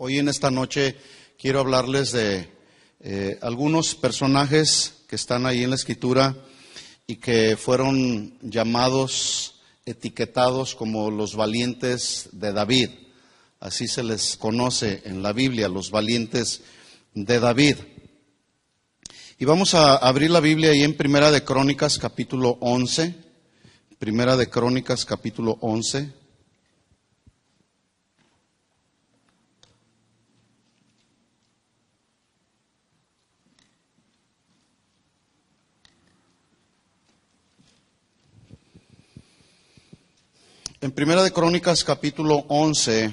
Hoy en esta noche quiero hablarles de algunos personajes que están ahí en la Escritura y que fueron llamados, etiquetados como los valientes de David. Así se les conoce en la Biblia, los valientes de David. Y vamos a abrir la Biblia ahí en Primera de Crónicas, capítulo 11. Primera de Crónicas, capítulo 11. En Primera de Crónicas, capítulo 11,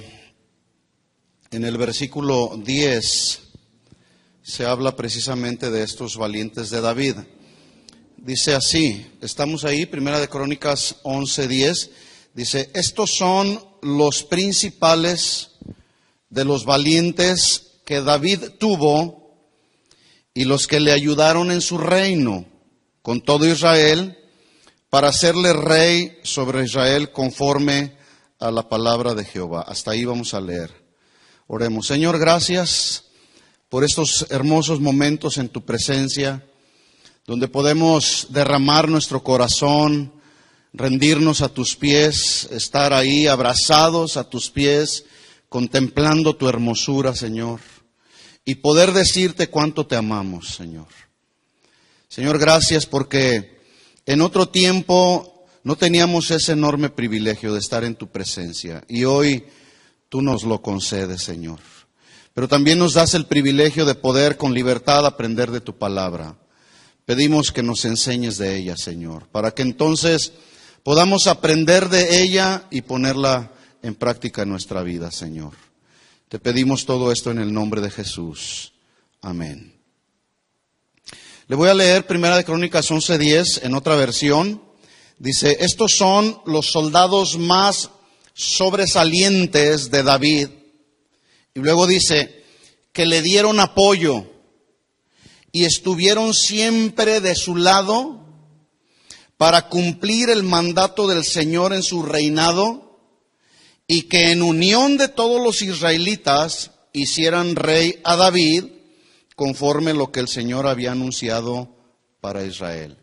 en el versículo 10, se habla precisamente de estos valientes de David. Dice así, estamos ahí, Primera de Crónicas 11:10, dice: estos son los principales de los valientes que David tuvo y los que le ayudaron en su reino con todo Israel, para hacerle rey sobre Israel conforme a la palabra de Jehová. Hasta ahí vamos a leer. Oremos. Señor, gracias por estos hermosos momentos en tu presencia, donde podemos derramar nuestro corazón, rendirnos a tus pies, estar ahí abrazados a tus pies, contemplando tu hermosura, Señor, y poder decirte cuánto te amamos, Señor. Señor, gracias porque en otro tiempo no teníamos ese enorme privilegio de estar en tu presencia, y hoy tú nos lo concedes, Señor. Pero también nos das el privilegio de poder con libertad aprender de tu palabra. Pedimos que nos enseñes de ella, Señor, para que entonces podamos aprender de ella y ponerla en práctica en nuestra vida, Señor. Te pedimos todo esto en el nombre de Jesús. Amén. Le voy a leer Primera de Crónicas 11:10 en otra versión. Dice: estos son los soldados más sobresalientes de David. Y luego dice que le dieron apoyo y estuvieron siempre de su lado para cumplir el mandato del Señor en su reinado, y que en unión de todos los israelitas hicieran rey a David, conforme lo que el Señor había anunciado para Israel.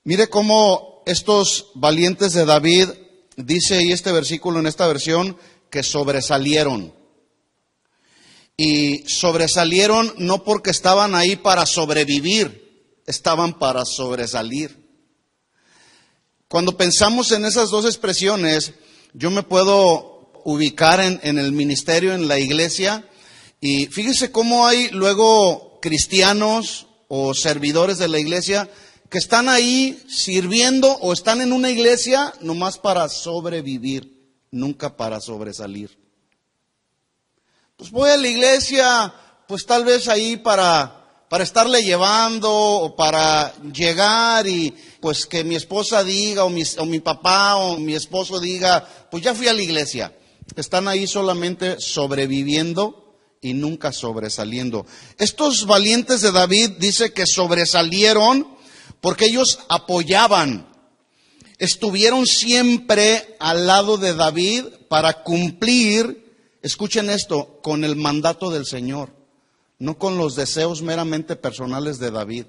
Mire cómo estos valientes de David, dice ahí este versículo en esta versión, que sobresalieron. Y sobresalieron no porque estaban ahí para sobrevivir, estaban para sobresalir. Cuando pensamos en esas dos expresiones, yo me puedo ubicar en el ministerio, en la iglesia. Y fíjese cómo hay luego cristianos o servidores de la iglesia que están ahí sirviendo o están en una iglesia nomás para sobrevivir, nunca para sobresalir. Pues voy a la iglesia, pues tal vez ahí para estarle llevando o para llegar y pues que mi esposa diga o mi papá o mi esposo diga, pues ya fui a la iglesia. Están ahí solamente sobreviviendo y nunca sobresaliendo. Estos valientes de David dice que sobresalieron porque ellos apoyaban, estuvieron siempre al lado de David para cumplir, escuchen esto, con el mandato del Señor, no con los deseos meramente personales de David.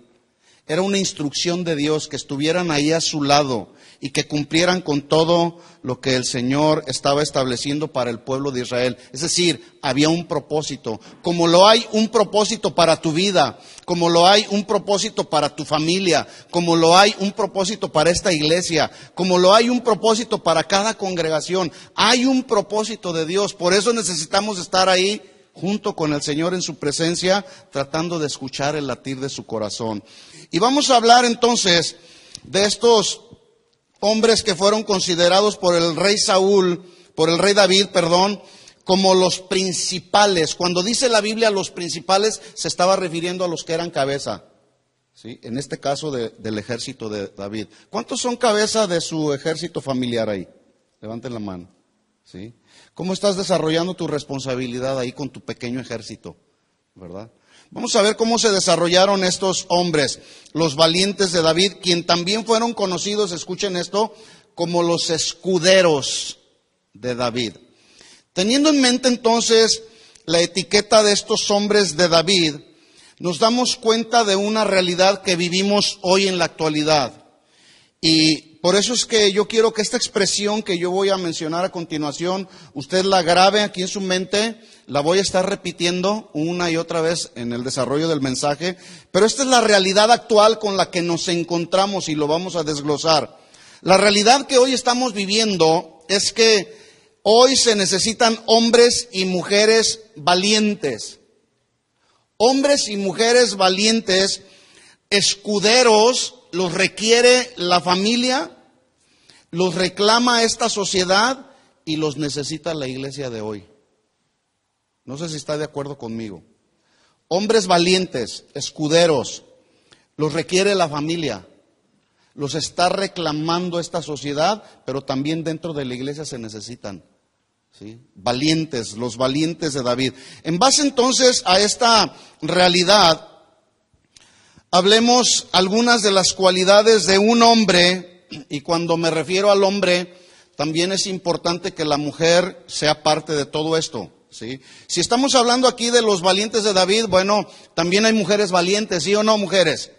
Era una instrucción de Dios que estuvieran ahí a su lado y que cumplieran con todo lo que el Señor estaba estableciendo para el pueblo de Israel. Es decir, había un propósito. Como lo hay un propósito para tu vida, como lo hay un propósito para tu familia, como lo hay un propósito para esta iglesia, como lo hay un propósito para cada congregación. Hay un propósito de Dios. Por eso necesitamos estar ahí junto con el Señor en su presencia, tratando de escuchar el latir de su corazón. Y vamos a hablar entonces de estos hombres que fueron considerados por el rey David, como los principales. Cuando dice la Biblia los principales, se estaba refiriendo a los que eran cabeza, ¿sí? En este caso del ejército de David. ¿Cuántos son cabeza de su ejército familiar ahí? Levanten la mano, ¿sí? ¿Cómo estás desarrollando tu responsabilidad ahí con tu pequeño ejército? ¿Verdad? Vamos a ver cómo se desarrollaron estos hombres, los valientes de David, quien también fueron conocidos, escuchen esto, como los escuderos de David. Teniendo en mente entonces la etiqueta de estos hombres de David, nos damos cuenta de una realidad que vivimos hoy en la actualidad. Y por eso es que yo quiero que esta expresión que yo voy a mencionar a continuación, usted la grabe aquí en su mente, la voy a estar repitiendo una y otra vez en el desarrollo del mensaje, pero esta es la realidad actual con la que nos encontramos y lo vamos a desglosar. La realidad que hoy estamos viviendo es que hoy se necesitan hombres y mujeres valientes. Hombres y mujeres valientes, escuderos, los requiere la familia, los reclama esta sociedad y los necesita la iglesia de hoy. No sé si está de acuerdo conmigo. Hombres valientes, escuderos, los requiere la familia, los está reclamando esta sociedad, pero también dentro de la iglesia se necesitan. ¿Sí? Valientes, los valientes de David. En base entonces a esta realidad, hablemos algunas de las cualidades de un hombre, y cuando me refiero al hombre, también es importante que la mujer sea parte de todo esto. ¿Sí? Si estamos hablando aquí de los valientes de David, bueno, también hay mujeres valientes, ¿sí o no, mujeres?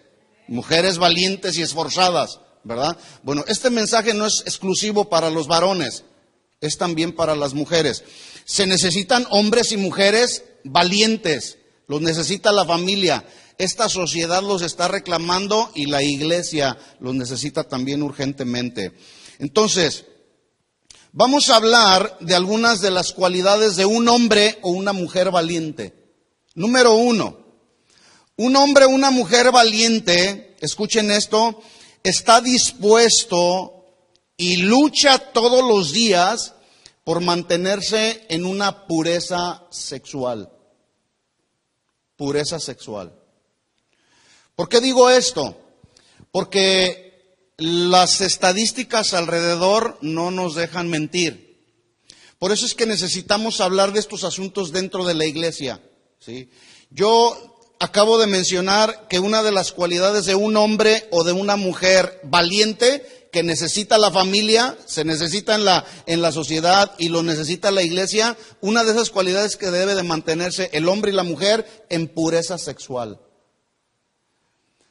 Mujeres valientes y esforzadas, ¿verdad? Bueno, este mensaje no es exclusivo para los varones, es también para las mujeres. Se necesitan hombres y mujeres valientes, los necesita la familia. Esta sociedad los está reclamando y la iglesia los necesita también urgentemente. Entonces, vamos a hablar de algunas de las cualidades de un hombre o una mujer valiente. Número 1, un hombre o una mujer valiente, escuchen esto, está dispuesto y lucha todos los días por mantenerse en una pureza sexual. Pureza sexual. ¿Por qué digo esto? Porque las estadísticas alrededor no nos dejan mentir. Por eso es que necesitamos hablar de estos asuntos dentro de la iglesia. ¿Sí? Yo acabo de mencionar que una de las cualidades de un hombre o de una mujer valiente que necesita la familia, se necesita en la sociedad y lo necesita la iglesia, una de esas cualidades que debe de mantenerse el hombre y la mujer en pureza sexual.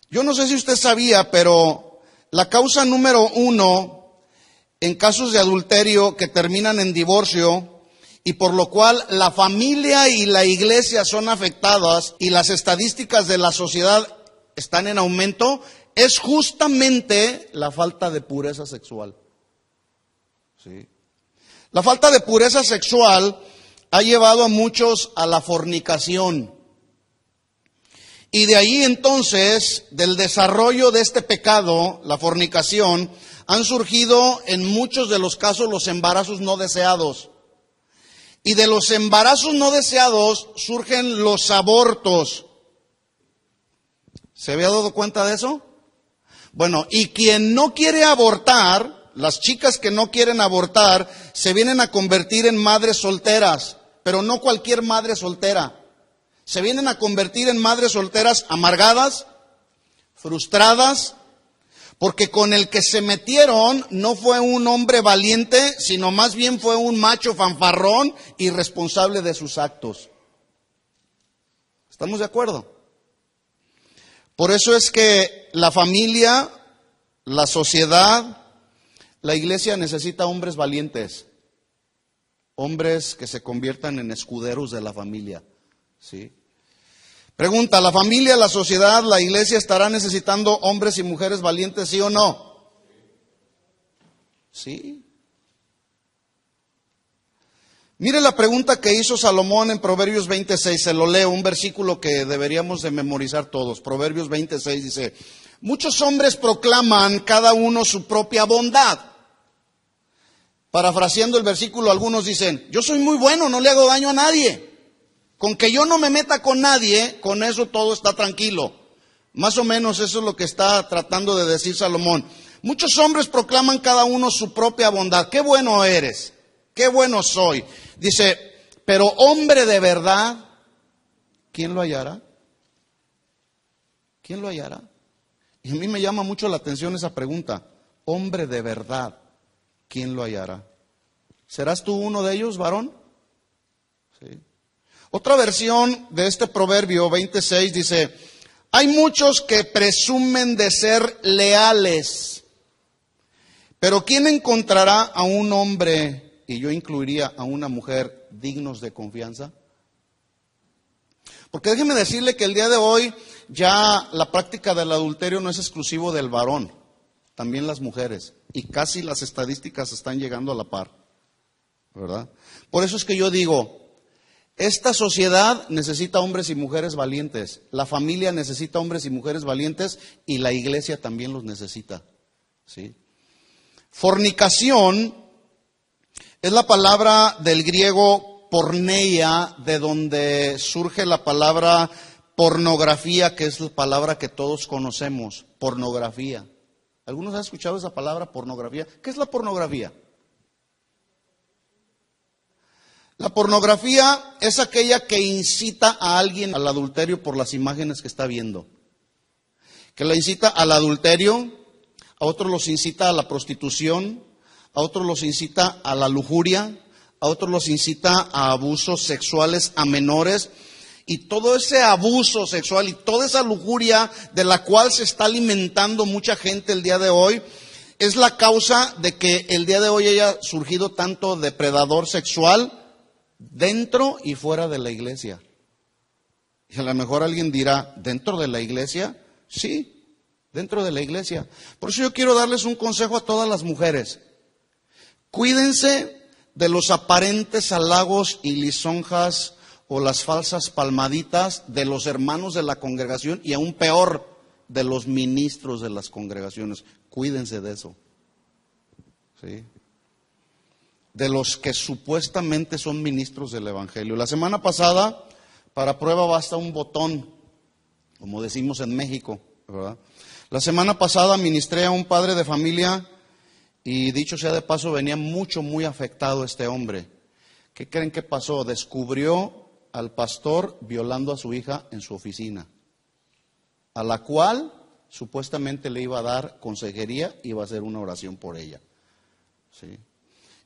Yo no sé si usted sabía, pero la causa número 1 en casos de adulterio que terminan en divorcio y por lo cual la familia y la iglesia son afectadas y las estadísticas de la sociedad están en aumento, es justamente la falta de pureza sexual. ¿Sí? La falta de pureza sexual ha llevado a muchos a la fornicación. Y de ahí entonces, del desarrollo de este pecado, la fornicación, han surgido en muchos de los casos los embarazos no deseados. Y de los embarazos no deseados surgen los abortos. ¿Se había dado cuenta de eso? Bueno, y quien no quiere abortar, las chicas que no quieren abortar, se vienen a convertir en madres solteras, pero no cualquier madre soltera. Se vienen a convertir en madres solteras amargadas, frustradas, porque con el que se metieron no fue un hombre valiente, sino más bien fue un macho fanfarrón irresponsable de sus actos. ¿Estamos de acuerdo? Por eso es que la familia, la sociedad, la iglesia necesita hombres valientes, hombres que se conviertan en escuderos de la familia. ¿Sí? Pregunta, ¿la familia, la sociedad, la iglesia estará necesitando hombres y mujeres valientes, sí o no? Sí. Mire la pregunta que hizo Salomón en Proverbios 26, se lo leo, un versículo que deberíamos de memorizar todos. Proverbios 26 dice, muchos hombres proclaman cada uno su propia bondad. Parafraseando el versículo, algunos dicen, yo soy muy bueno, no le hago daño a nadie. Con que yo no me meta con nadie, con eso todo está tranquilo. Más o menos eso es lo que está tratando de decir Salomón. Muchos hombres proclaman cada uno su propia bondad. Qué bueno eres, qué bueno soy. Dice, pero hombre de verdad, ¿quién lo hallará? ¿Quién lo hallará? Y a mí me llama mucho la atención esa pregunta. Hombre de verdad, ¿quién lo hallará? ¿Serás tú uno de ellos, varón? Sí. Otra versión de este proverbio 26 dice: hay muchos que presumen de ser leales, pero ¿quién encontrará a un hombre, y yo incluiría a una mujer, dignos de confianza? Porque déjeme decirle que el día de hoy ya la práctica del adulterio no es exclusivo del varón, también las mujeres, y casi las estadísticas están llegando a la par, ¿verdad? Por eso es que yo digo, esta sociedad necesita hombres y mujeres valientes, la familia necesita hombres y mujeres valientes, y la iglesia también los necesita, ¿sí? Fornicación es la palabra del griego porneia, de donde surge la palabra pornografía, que es la palabra que todos conocemos, pornografía. ¿Algunos han escuchado esa palabra, pornografía? ¿Qué es la pornografía? La pornografía es aquella que incita a alguien al adulterio por las imágenes que está viendo. Que la incita al adulterio, a otros los incita a la prostitución, a otros los incita a la lujuria, a otros los incita a abusos sexuales a menores. Y todo ese abuso sexual y toda esa lujuria de la cual se está alimentando mucha gente el día de hoy, es la causa de que el día de hoy haya surgido tanto depredador sexual dentro y fuera de la iglesia. Y a lo mejor alguien dirá, ¿dentro de la iglesia? Sí, dentro de la iglesia. Por eso yo quiero darles un consejo a todas las mujeres. Cuídense de los aparentes halagos y lisonjas o las falsas palmaditas de los hermanos de la congregación, y aún peor, de los ministros de las congregaciones. Cuídense de eso, ¿sí? De los que supuestamente son ministros del evangelio. La semana pasada, para prueba basta un botón, como decimos en México, ¿verdad? La semana pasada ministré a un padre de familia, y dicho sea de paso, venía muy afectado este hombre. ¿Qué creen que pasó? Descubrió al pastor violando a su hija en su oficina, a la cual supuestamente le iba a dar consejería, iba a hacer una oración por ella, ¿sí?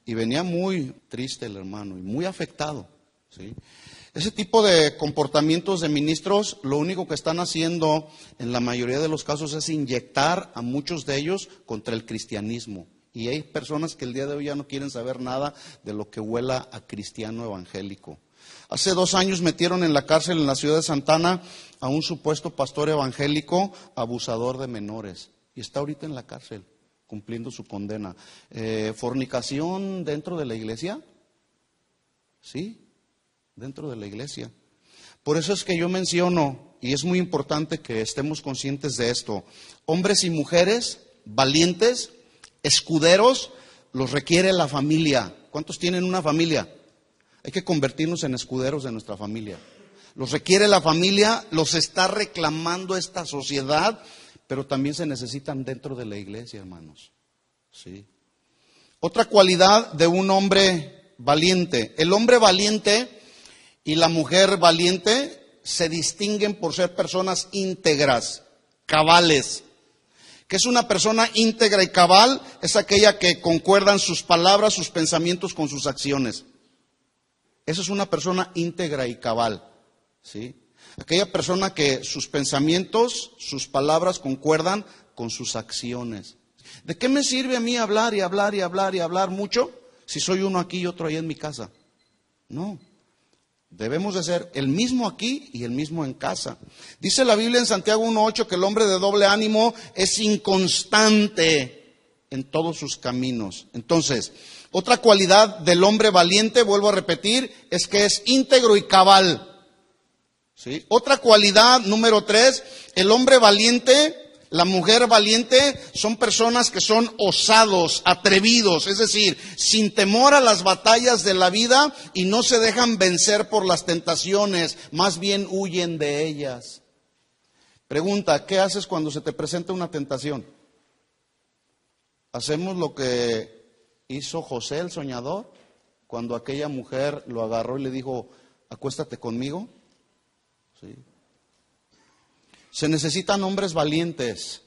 Y venía muy triste el hermano y muy afectado, ¿sí? Ese tipo de comportamientos de ministros, lo único que están haciendo en la mayoría de los casos es inyectar a muchos de ellos contra el cristianismo. Y hay personas que el día de hoy ya no quieren saber nada de lo que huela a cristiano evangélico. Hace 2 años metieron en la cárcel en la ciudad de Santa Ana a un supuesto pastor evangélico abusador de menores. Y está ahorita en la cárcel, cumpliendo su condena. ¿Fornicación dentro de la iglesia? Sí, dentro de la iglesia. Por eso es que yo menciono, y es muy importante que estemos conscientes de esto, hombres y mujeres valientes, escuderos, los requiere la familia. ¿Cuántos tienen una familia? Hay que convertirnos en escuderos de nuestra familia. Los requiere la familia, los está reclamando esta sociedad, pero también se necesitan dentro de la iglesia, hermanos. ¿Sí? Otra cualidad de un hombre valiente. El hombre valiente y la mujer valiente se distinguen por ser personas íntegras, cabales. ¿Qué es una persona íntegra y cabal? Es aquella que concuerdan sus palabras, sus pensamientos con sus acciones. Esa es una persona íntegra y cabal, ¿sí? Aquella persona que sus pensamientos, sus palabras concuerdan con sus acciones. ¿De qué me sirve a mí hablar y hablar y hablar y hablar mucho si soy uno aquí y otro allá en mi casa? No. Debemos de ser el mismo aquí y el mismo en casa. Dice la Biblia en Santiago 1:8 que el hombre de doble ánimo es inconstante en todos sus caminos. Entonces, otra cualidad del hombre valiente, vuelvo a repetir, es que es íntegro y cabal, ¿sí? Otra cualidad, número 3, el hombre valiente, la mujer valiente, son personas que son osados, atrevidos, es decir, sin temor a las batallas de la vida y no se dejan vencer por las tentaciones, más bien huyen de ellas. Pregunta, ¿qué haces cuando se te presenta una tentación? ¿Hacemos lo que hizo José el soñador cuando aquella mujer lo agarró y le dijo, acuéstate conmigo? ¿Sí? Se necesitan hombres valientes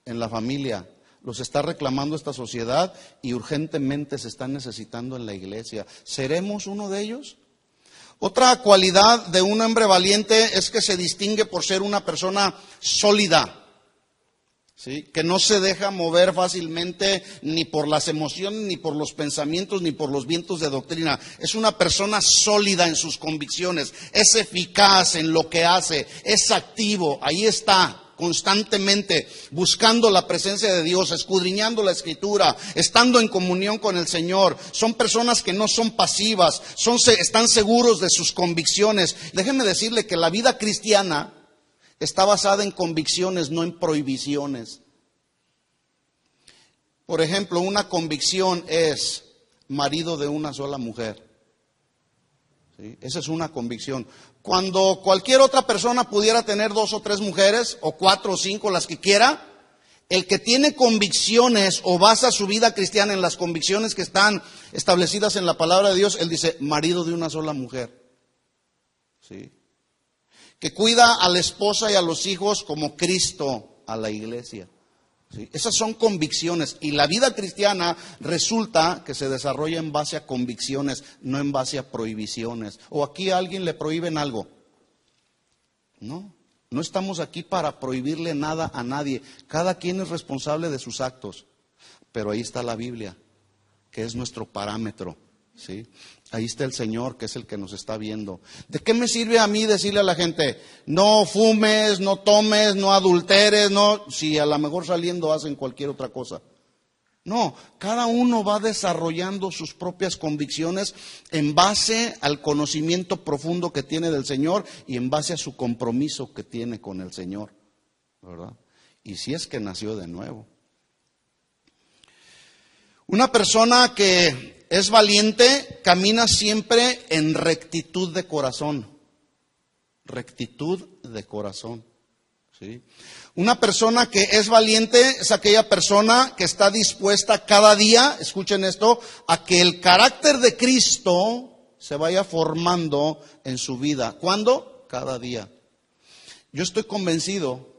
en la familia. Los está reclamando esta sociedad y urgentemente se están necesitando en la iglesia. ¿Seremos uno de ellos? Otra cualidad de un hombre valiente es que se distingue por ser una persona sólida. ¿Sí? Que no se deja mover fácilmente ni por las emociones, ni por los pensamientos, ni por los vientos de doctrina. Es una persona sólida en sus convicciones, es eficaz en lo que hace, es activo, ahí está constantemente buscando la presencia de Dios, escudriñando la Escritura, estando en comunión con el Señor. Son personas que no son pasivas, están seguros de sus convicciones. Déjenme decirle que la vida cristiana está basada en convicciones, no en prohibiciones. Por ejemplo, una convicción es marido de una sola mujer. ¿Sí? Esa es una convicción. Cuando cualquier otra persona pudiera tener 2 o 3 mujeres, o 4 o 5, las que quiera, el que tiene convicciones o basa su vida cristiana en las convicciones que están establecidas en la palabra de Dios, él dice, marido de una sola mujer. ¿Sí? Que cuida a la esposa y a los hijos como Cristo a la iglesia. ¿Sí? Esas son convicciones, y la vida cristiana resulta que se desarrolla en base a convicciones, no en base a prohibiciones. ¿O aquí a alguien le prohíben algo? No, no estamos aquí para prohibirle nada a nadie. Cada quien es responsable de sus actos, pero ahí está la Biblia, que es nuestro parámetro. ¿Sí? Ahí está el Señor, que es el que nos está viendo. ¿De qué me sirve a mí decirle a la gente, no fumes, no tomes, no adulteres, no, si a lo mejor saliendo hacen cualquier otra cosa? No, cada uno va desarrollando sus propias convicciones en base al conocimiento profundo que tiene del Señor y en base a su compromiso que tiene con el Señor, ¿verdad? Y si es que nació de nuevo. Una persona que es valiente camina siempre en rectitud de corazón. Rectitud de corazón. ¿Sí? Una persona que es valiente es aquella persona que está dispuesta cada día, escuchen esto, a que el carácter de Cristo se vaya formando en su vida. ¿Cuándo? Cada día. Yo estoy convencido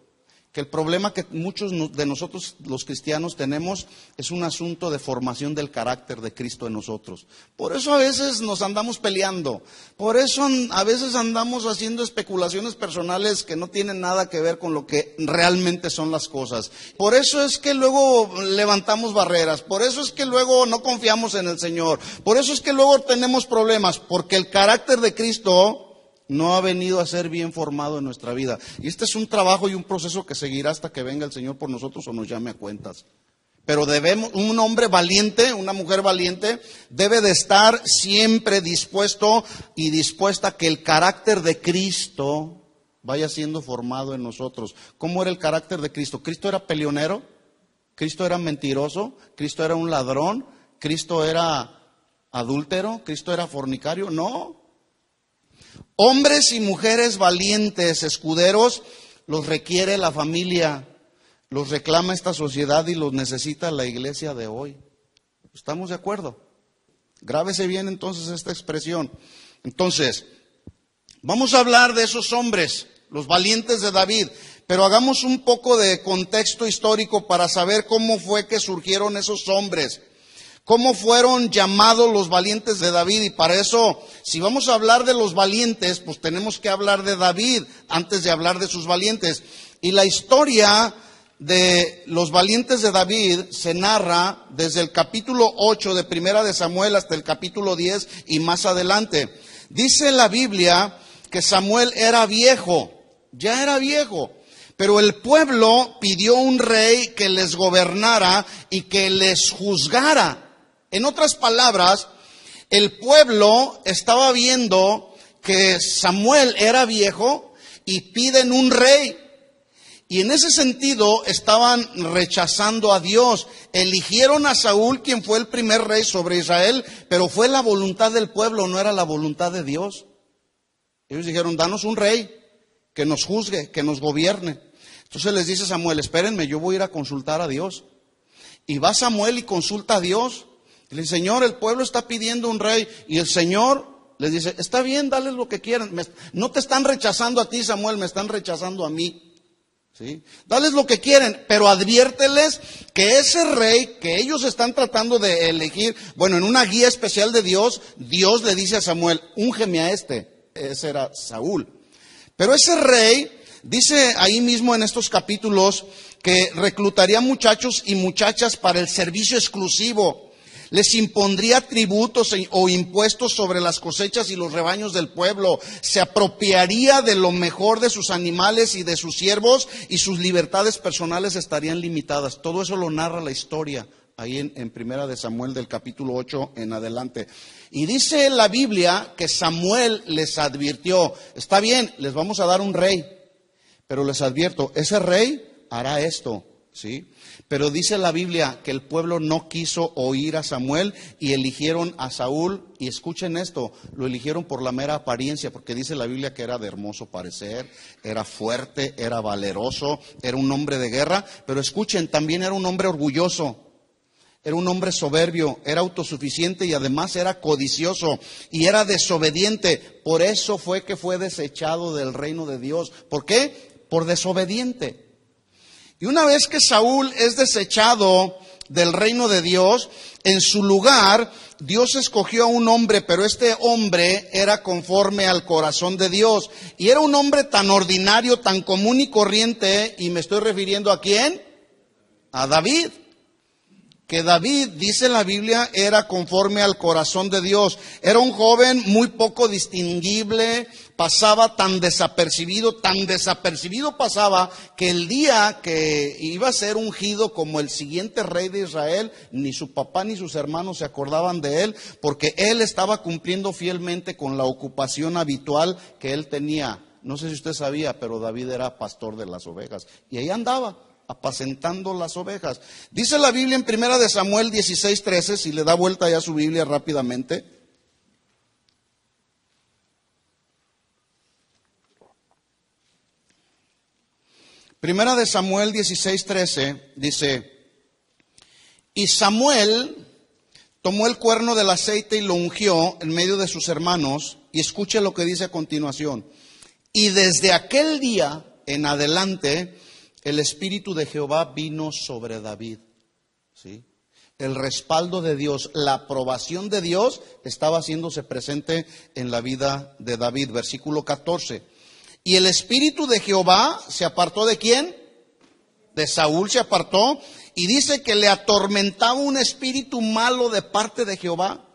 que el problema que muchos de nosotros los cristianos tenemos es un asunto de formación del carácter de Cristo en nosotros. Por eso a veces nos andamos peleando, por eso a veces andamos haciendo especulaciones personales que no tienen nada que ver con lo que realmente son las cosas. Por eso es que luego levantamos barreras, por eso es que luego no confiamos en el Señor, por eso es que luego tenemos problemas, porque el carácter de Cristo no ha venido a ser bien formado en nuestra vida. Y este es un trabajo y un proceso que seguirá hasta que venga el Señor por nosotros o nos llame a cuentas. Pero un hombre valiente, una mujer valiente, debe de estar siempre dispuesto y dispuesta a que el carácter de Cristo vaya siendo formado en nosotros. ¿Cómo era el carácter de Cristo? ¿Cristo era peleonero? ¿Cristo era mentiroso? ¿Cristo era un ladrón? ¿Cristo era adúltero? ¿Cristo era fornicario? No. Hombres y mujeres valientes, escuderos, los requiere la familia, los reclama esta sociedad y los necesita la iglesia de hoy. ¿Estamos de acuerdo? Grábese bien entonces esta expresión. Entonces, vamos a hablar de esos hombres, los valientes de David, pero hagamos un poco de contexto histórico para saber cómo fue que surgieron esos hombres. ¿Cómo fueron llamados los valientes de David? Y para eso, si vamos a hablar de los valientes, pues tenemos que hablar de David antes de hablar de sus valientes. Y la historia de los valientes de David se narra desde el capítulo 8 de Primera de Samuel hasta el capítulo 10 y más adelante. Dice la Biblia que Samuel era viejo, ya era viejo. Pero el pueblo pidió un rey que les gobernara y que les juzgara. En otras palabras, el pueblo estaba viendo que Samuel era viejo y piden un rey. Y en ese sentido estaban rechazando a Dios. Eligieron a Saúl, quien fue el primer rey sobre Israel, pero fue la voluntad del pueblo, no era la voluntad de Dios. Ellos dijeron, danos un rey que nos juzgue, que nos gobierne. Entonces les dice Samuel, espérenme, yo voy a ir a consultar a Dios. Y va Samuel y consulta a Dios. Y le dice, Señor, el pueblo está pidiendo un rey. Y el Señor les dice, está bien, dales lo que quieran. No te están rechazando a ti, Samuel, me están rechazando a mí. ¿Sí? Dales lo que quieren, pero adviérteles que ese rey que ellos están tratando de elegir, bueno, en una guía especial de Dios, Dios le dice a Samuel, úngeme a este. ese era Saúl. Pero ese rey, dice ahí mismo en estos capítulos, que reclutaría muchachos y muchachas para el servicio exclusivo. Les impondría tributos o impuestos sobre las cosechas y los rebaños del pueblo. Se apropiaría de lo mejor de sus animales y de sus siervos, y sus libertades personales estarían limitadas. Todo eso lo narra la historia ahí en Primera de Samuel del capítulo 8 en adelante. Y dice la Biblia que Samuel les advirtió: está bien, les vamos a dar un rey, pero les advierto, ese rey hará esto, ¿sí? Pero dice la Biblia que el pueblo no quiso oír a Samuel y eligieron a Saúl. Y escuchen esto, lo eligieron por la mera apariencia, porque dice la Biblia que era de hermoso parecer, era fuerte, era valeroso, era un hombre de guerra. Pero escuchen, también era un hombre orgulloso, era un hombre soberbio, era autosuficiente y además era codicioso y era desobediente. Por eso fue que fue desechado del reino de Dios. ¿Por qué? Por desobediente. Y una vez que Saúl es desechado del reino de Dios, en su lugar Dios escogió a un hombre, pero este hombre era conforme al corazón de Dios. Y era un hombre tan ordinario, tan común y corriente, y me estoy refiriendo ¿a quién? A David. Que David, dice la Biblia, era conforme al corazón de Dios. Era un joven muy poco distinguible, pasaba tan desapercibido pasaba, que el día que iba a ser ungido como el siguiente rey de Israel, ni su papá ni sus hermanos se acordaban de él, porque él estaba cumpliendo fielmente con la ocupación habitual que él tenía. No sé si usted sabía, pero David era pastor de las ovejas, y ahí andaba apacentando las ovejas. Dice la Biblia en Primera de Samuel 16:13, si le da vuelta ya a su Biblia rápidamente. Primera de Samuel 16:13 dice: y Samuel tomó el cuerno del aceite y lo ungió en medio de sus hermanos. Y escuche lo que dice a continuación: y desde aquel día en adelante el Espíritu de Jehová vino sobre David, ¿sí? El respaldo de Dios, la aprobación de Dios estaba haciéndose presente en la vida de David. Versículo 14. Y el Espíritu de Jehová se apartó ¿de quién? De Saúl se apartó, y dice que le atormentaba un espíritu malo de parte de Jehová.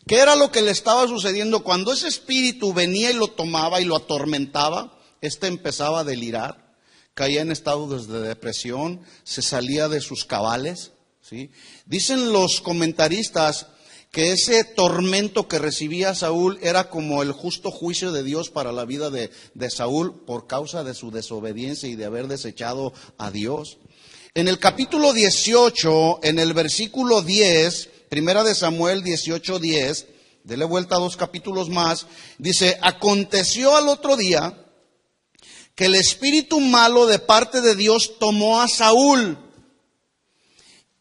¿Qué era lo que le estaba sucediendo? Cuando ese espíritu venía y lo tomaba y lo atormentaba, empezaba a delirar, caía en estados de depresión, se salía de sus cabales, ¿sí? Dicen los comentaristas que ese tormento que recibía Saúl era como el justo juicio de Dios para la vida de Saúl por causa de su desobediencia y de haber desechado a Dios. En el capítulo 18, en el versículo 10, Primera de Samuel 18:10, dele vuelta a 2 capítulos más, dice: aconteció al otro día que el espíritu malo de parte de Dios tomó a Saúl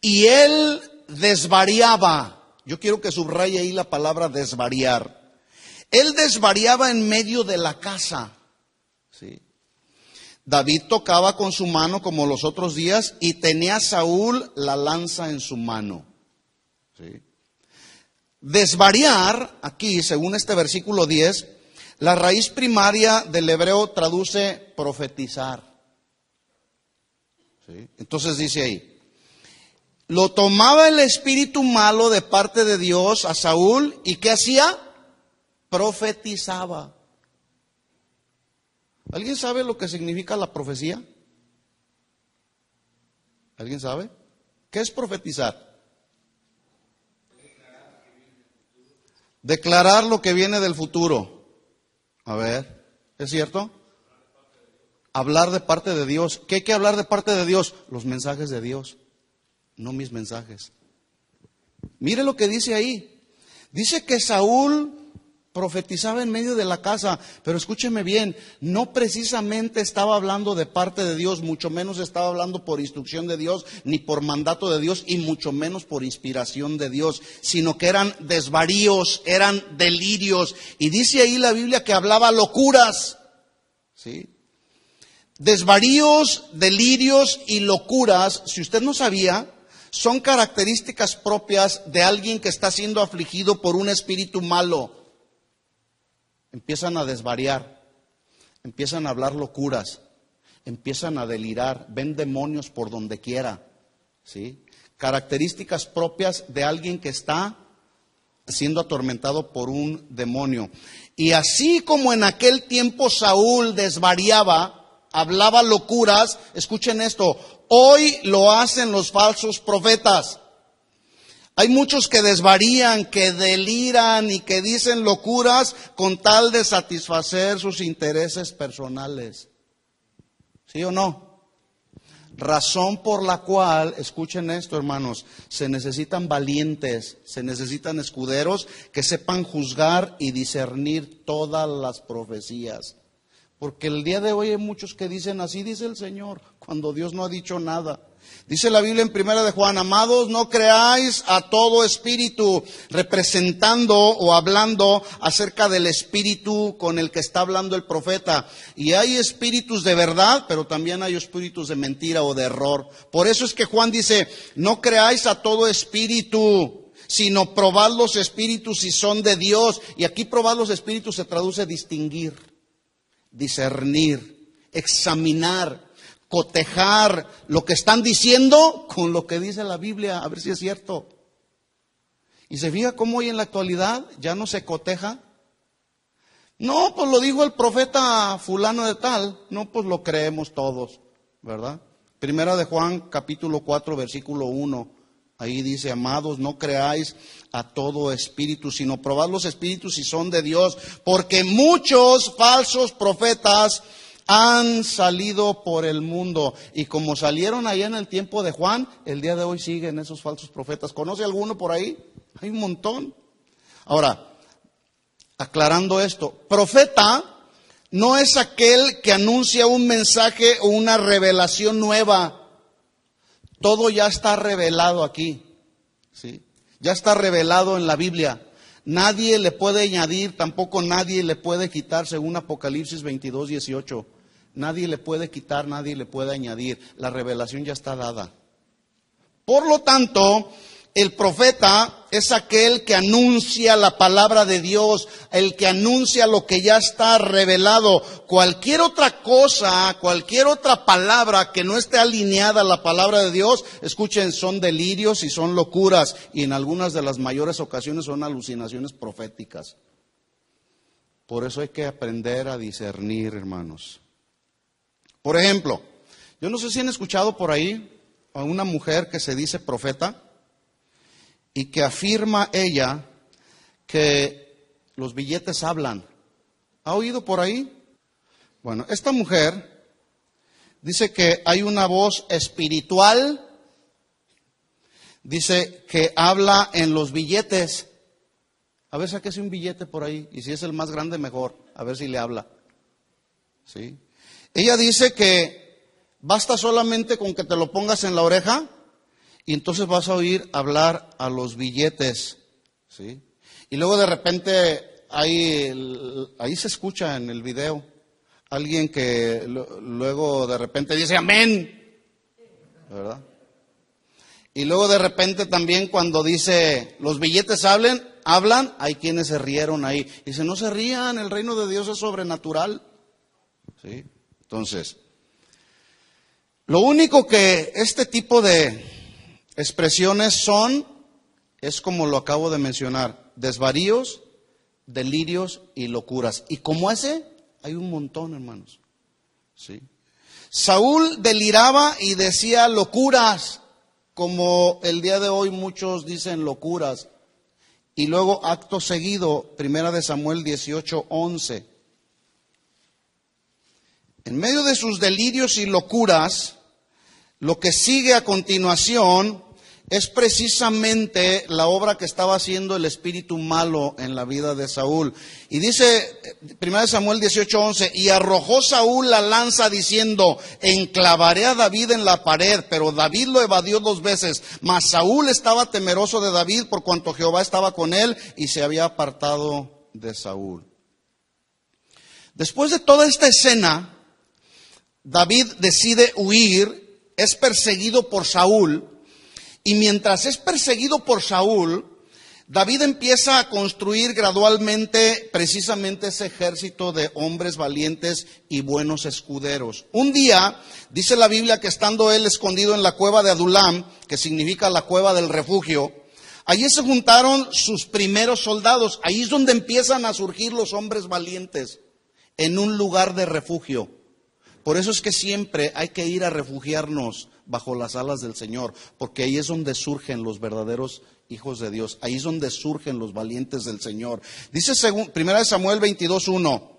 y él desvariaba. Yo quiero que subraye ahí la palabra desvariar. Él desvariaba en medio de la casa, ¿sí? David tocaba con su mano como los otros días y tenía Saúl la lanza en su mano, ¿sí? Desvariar, aquí según este versículo 10, la raíz primaria del hebreo traduce profetizar, ¿sí? Entonces dice ahí: lo tomaba el espíritu malo de parte de Dios a Saúl, ¿y qué hacía? Profetizaba. ¿Alguien sabe lo que significa la profecía? ¿Alguien sabe? ¿Qué es profetizar? Declarar lo que viene del futuro. A ver, ¿es cierto? Hablar de parte de Dios. ¿Qué hay que hablar de parte de Dios? Los mensajes de Dios, no mis mensajes. Mire lo que dice ahí. Dice que Saúl profetizaba en medio de la casa, pero escúcheme bien, no precisamente estaba hablando de parte de Dios, mucho menos estaba hablando por instrucción de Dios, ni por mandato de Dios, y mucho menos por inspiración de Dios, sino que eran desvaríos, eran delirios. Y dice ahí la Biblia que hablaba locuras, ¿sí? Desvaríos, delirios y locuras, si usted no sabía, son características propias de alguien que está siendo afligido por un espíritu malo. empiezan a desvariar, empiezan a hablar locuras, empiezan a delirar, ven demonios por donde quiera, ¿sí? Características propias de alguien que está siendo atormentado por un demonio. Y así como en aquel tiempo Saúl desvariaba, hablaba locuras, escuchen esto, hoy lo hacen los falsos profetas. Hay muchos que desvarían, que deliran y que dicen locuras con tal de satisfacer sus intereses personales. ¿Sí o no? Razón por la cual, escuchen esto, hermanos, se necesitan valientes, se necesitan escuderos que sepan juzgar y discernir todas las profecías. Porque el día de hoy hay muchos que dicen, así dice el Señor, cuando Dios no ha dicho nada. Dice la Biblia en 1 de Juan, amados, no creáis a todo espíritu, representando o hablando acerca del espíritu con el que está hablando el profeta. Y hay espíritus de verdad, pero también hay espíritus de mentira o de error. Por eso es que Juan dice, no creáis a todo espíritu, sino probad los espíritus si son de Dios. Y aquí probad los espíritus se traduce distinguir, discernir, examinar, cotejar lo que están diciendo con lo que dice la Biblia, a ver si es cierto. Y se fija cómo hoy en la actualidad ya no se coteja. No, pues lo dijo el profeta fulano de tal. No, pues lo creemos todos, ¿verdad? 1 de Juan capítulo 4 versículo 1. Ahí dice, amados, no creáis a todo espíritu, sino probad los espíritus si son de Dios, porque muchos falsos profetas han salido por el mundo. Y como salieron allá en el tiempo de Juan, el día de hoy siguen esos falsos profetas. ¿Conoce alguno por ahí? Hay un montón. Ahora, aclarando esto, profeta no es aquel que anuncia un mensaje o una revelación nueva. Todo ya está revelado aquí, ¿sí? Ya está revelado en la Biblia. Nadie le puede añadir, tampoco nadie le puede quitar, según Apocalipsis 22, 18. Nadie le puede quitar, nadie le puede añadir. La revelación ya está dada. Por lo tanto, el profeta es aquel que anuncia la palabra de Dios, el que anuncia lo que ya está revelado. Cualquier otra cosa, cualquier otra palabra que no esté alineada a la palabra de Dios, escuchen, son delirios y son locuras. Y en algunas de las mayores ocasiones son alucinaciones proféticas. Por eso hay que aprender a discernir, hermanos. Por ejemplo, yo no sé si han escuchado por ahí a una mujer que se dice profeta y que afirma ella que los billetes hablan. ¿Ha oído por ahí? Bueno, esta mujer dice que hay una voz espiritual, dice que habla en los billetes. A ver, sáquese un billete por ahí, y si es el más grande mejor, a ver si le habla. ¿Sí? Ella dice que basta solamente con que te lo pongas en la oreja y entonces vas a oír hablar a los billetes, ¿sí? Y luego de repente ahí se escucha en el video alguien que luego de repente dice amén, ¿verdad? Y luego de repente también cuando dice los billetes hablan, hay quienes se rieron ahí. Dice, no se rían, el reino de Dios es sobrenatural, ¿sí? Entonces, lo único que este tipo de expresiones es como lo acabo de mencionar, desvaríos, delirios y locuras. Y como ese, hay un montón, hermanos. ¿Sí? Saúl deliraba y decía locuras, como el día de hoy muchos dicen locuras. Y luego, acto seguido, 1 de Samuel 18, 11. En medio de sus delirios y locuras, lo que sigue a continuación es precisamente la obra que estaba haciendo el espíritu malo en la vida de Saúl. Y dice 1 Samuel 18:11, y arrojó Saúl la lanza diciendo, enclavaré a David en la pared, pero David lo evadió 2 veces. Mas Saúl estaba temeroso de David por cuanto Jehová estaba con él y se había apartado de Saúl. Después de toda esta escena, David decide huir, es perseguido por Saúl, y mientras es perseguido por Saúl, David empieza a construir gradualmente precisamente ese ejército de hombres valientes y buenos escuderos. Un día, dice la Biblia que estando él escondido en la cueva de Adulam, que significa la cueva del refugio, allí se juntaron sus primeros soldados. Ahí es donde empiezan a surgir los hombres valientes, en un lugar de refugio. Por eso es que siempre hay que ir a refugiarnos bajo las alas del Señor, porque ahí es donde surgen los verdaderos hijos de Dios. Ahí es donde surgen los valientes del Señor. Dice 1 Samuel 22:1,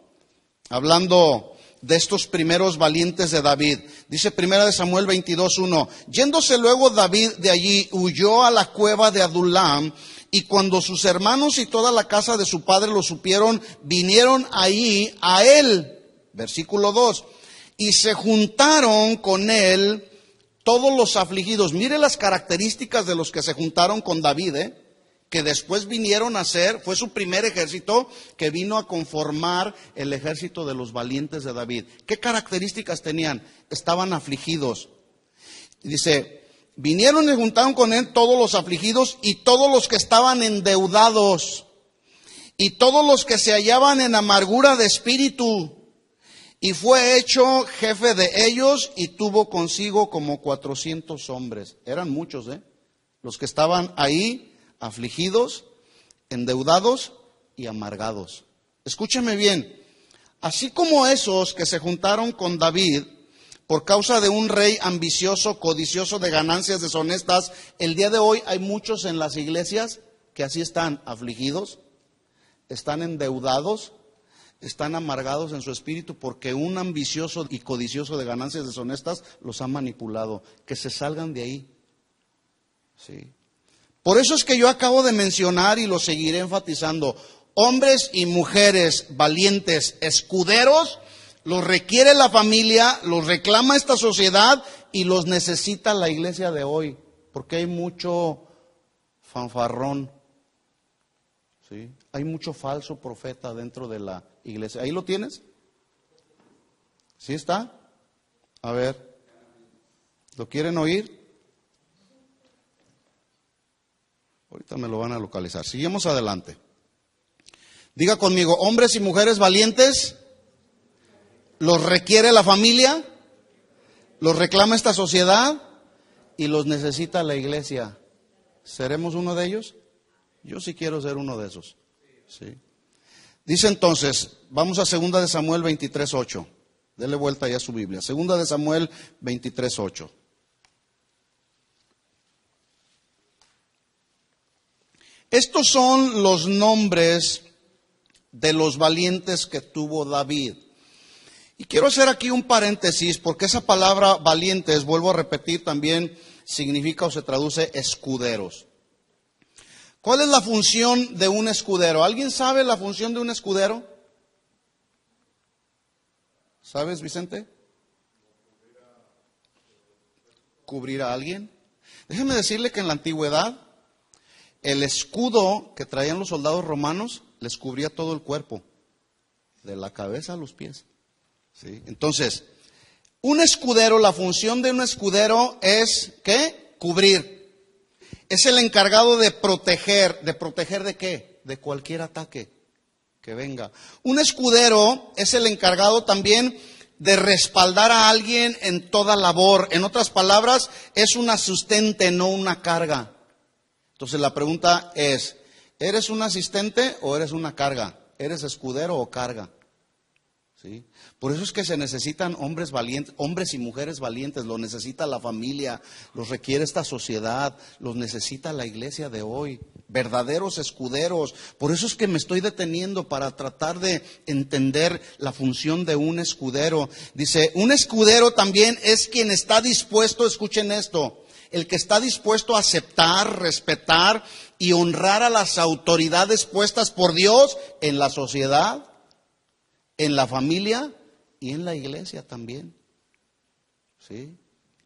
hablando de estos primeros valientes de David. Dice 1 Samuel 22:1, yéndose luego David de allí, huyó a la cueva de Adulam, y cuando sus hermanos y toda la casa de su padre lo supieron, vinieron ahí a él. Versículo 2, y se juntaron con él todos los afligidos. Mire las características de los que se juntaron con David, que después vinieron a ser, fue su primer ejército que vino a conformar el ejército de los valientes de David. ¿Qué características tenían? Estaban afligidos. Dice, vinieron y juntaron con él todos los afligidos y todos los que estaban endeudados y todos los que se hallaban en amargura de espíritu. Y fue hecho jefe de ellos y tuvo consigo como 400 hombres. Eran muchos, los que estaban ahí, afligidos, endeudados y amargados. Escúcheme bien, así como esos que se juntaron con David por causa de un rey ambicioso, codicioso de ganancias deshonestas, el día de hoy hay muchos en las iglesias que así están afligidos, están endeudados, están amargados en su espíritu porque un ambicioso y codicioso de ganancias deshonestas los ha manipulado. Que se salgan de ahí. Sí. Por eso es que yo acabo de mencionar y lo seguiré enfatizando. Hombres y mujeres valientes, escuderos, los requiere la familia, los reclama esta sociedad y los necesita la iglesia de hoy. Porque hay mucho fanfarrón. ¿Sí? Hay mucho falso profeta dentro de la iglesia. ¿Ahí lo tienes? ¿Sí está? A ver, ¿lo quieren oír? Ahorita me lo van a localizar. Seguimos adelante. Diga conmigo, hombres y mujeres valientes, los requiere la familia, los reclama esta sociedad y los necesita la iglesia. ¿Seremos uno de ellos? Yo sí quiero ser uno de esos. ¿Sí? Dice entonces, vamos a 2 de Samuel 23:8. Dele vuelta ya a su Biblia. 2 de Samuel 23:8. Estos son los nombres de los valientes que tuvo David. Y quiero hacer aquí un paréntesis porque esa palabra valientes, vuelvo a repetir, también significa o se traduce escuderos. ¿Cuál es la función de un escudero? ¿Alguien sabe la función de un escudero? ¿Sabes, Vicente? ¿Cubrir a alguien? Déjeme decirle que en la antigüedad el escudo que traían los soldados romanos les cubría todo el cuerpo, de la cabeza a los pies. ¿Sí? Entonces, un escudero, la función de un escudero es, ¿qué? Cubrir. Es el encargado de proteger. ¿De proteger de qué? De cualquier ataque que venga. Un escudero es el encargado también de respaldar a alguien en toda labor. En otras palabras, es un asistente, no una carga. Entonces la pregunta es, ¿eres un asistente o eres una carga? ¿Eres escudero o carga? ¿Sí? Por eso es que se necesitan hombres valientes, hombres y mujeres valientes, lo necesita la familia, los requiere esta sociedad, los necesita la iglesia de hoy, verdaderos escuderos. Por eso es que me estoy deteniendo para tratar de entender la función de un escudero. Dice, un escudero también es quien está dispuesto, escuchen esto, el que está dispuesto a aceptar, respetar y honrar a las autoridades puestas por Dios en la sociedad, en la familia y en la iglesia también. ¿Sí?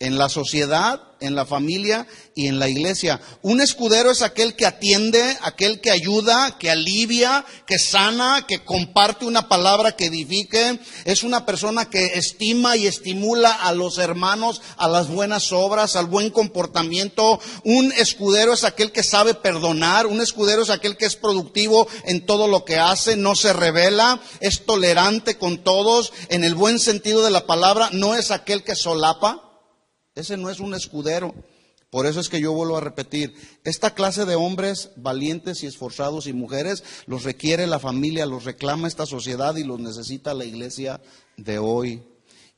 en la sociedad, en la familia y en la iglesia. Un escudero es aquel que atiende, aquel que ayuda, que alivia, que sana, que comparte una palabra que edifique. Es una persona que estima y estimula a los hermanos a las buenas obras, al buen comportamiento. Un escudero es aquel que sabe perdonar. Un escudero es aquel que es productivo en todo lo que hace, no se rebela, es tolerante con todos, en el buen sentido de la palabra. No es aquel que solapa. Ese no es un escudero. Por eso es que yo vuelvo a repetir, esta clase de hombres valientes y esforzados y mujeres los requiere la familia, los reclama esta sociedad y los necesita la iglesia de hoy.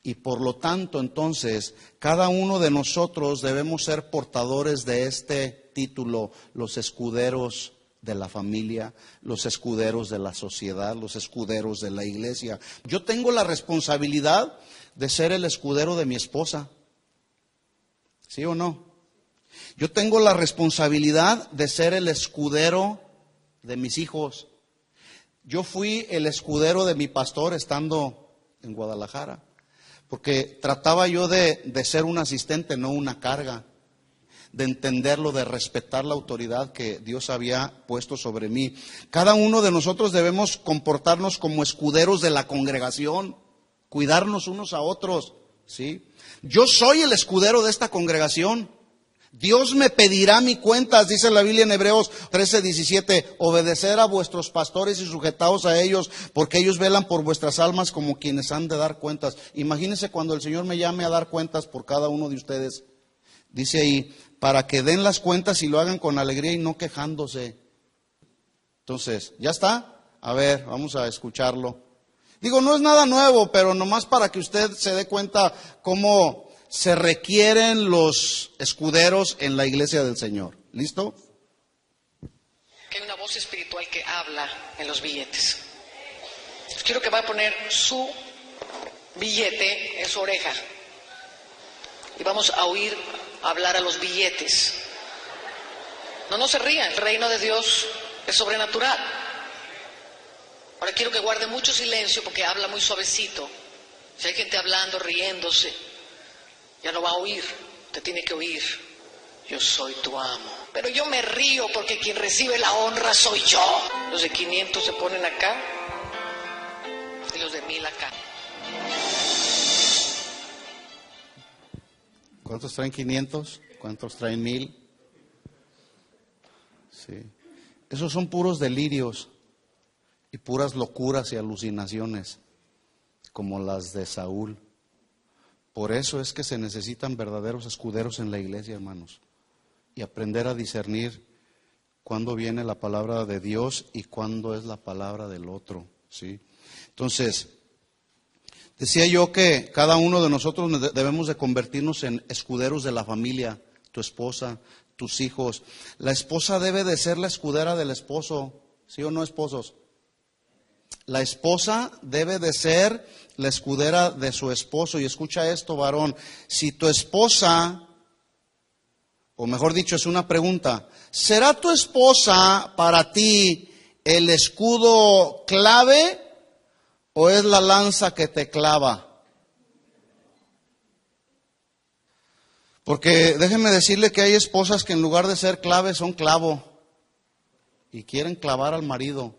Y por lo tanto, entonces, cada uno de nosotros debemos ser portadores de este título, los escuderos de la familia, los escuderos de la sociedad, los escuderos de la iglesia. Yo tengo la responsabilidad de ser el escudero de mi esposa. ¿Sí o no? Yo tengo la responsabilidad de ser el escudero de mis hijos. Yo fui el escudero de mi pastor estando en Guadalajara, porque trataba yo de ser un asistente, no una carga, de entenderlo, de respetar la autoridad que Dios había puesto sobre mí. Cada uno de nosotros debemos comportarnos como escuderos de la congregación, cuidarnos unos a otros, ¿sí? Yo soy el escudero de esta congregación. Dios me pedirá mi cuentas, dice la Biblia en Hebreos 13:17, obedecer a vuestros pastores y sujetaos a ellos, porque ellos velan por vuestras almas como quienes han de dar cuentas. Imagínense cuando el Señor me llame a dar cuentas por cada uno de ustedes. Dice ahí, para que den las cuentas y lo hagan con alegría y no quejándose. Entonces, ¿ya está? A ver, vamos a escucharlo. Digo, no es nada nuevo, pero nomás para que usted se dé cuenta cómo se requieren los escuderos en la iglesia del Señor. ¿Listo? Que hay una voz espiritual que habla en los billetes. Quiero que va a poner su billete en su oreja. Y vamos a oír hablar a los billetes. No se rían, el reino de Dios es sobrenatural. Ahora quiero que guarde mucho silencio porque habla muy suavecito. Si hay gente hablando, riéndose, ya no va a oír. Usted tiene que oír. Yo soy tu amo. Pero yo me río porque quien recibe la honra soy yo. Los de 500 se ponen acá y los de 1000 acá. ¿Cuántos traen 500? ¿Cuántos traen 1000? Sí. Esos son puros delirios y puras locuras y alucinaciones, como las de Saúl. Por eso es que se necesitan verdaderos escuderos en la iglesia, hermanos, y aprender a discernir cuándo viene la palabra de Dios y cuándo es la palabra del otro, ¿sí? Entonces, decía yo que cada uno de nosotros debemos de convertirnos en escuderos de la familia, tu esposa, tus hijos. La esposa debe de ser la escudera del esposo, ¿sí o no, esposos? La esposa debe de ser la escudera de su esposo. Y escucha esto, varón, si tu esposa, o mejor dicho, es una pregunta, ¿será tu esposa para ti el escudo clave o es la lanza que te clava? Porque déjeme decirle que hay esposas que en lugar de ser clave son clavo y quieren clavar al marido,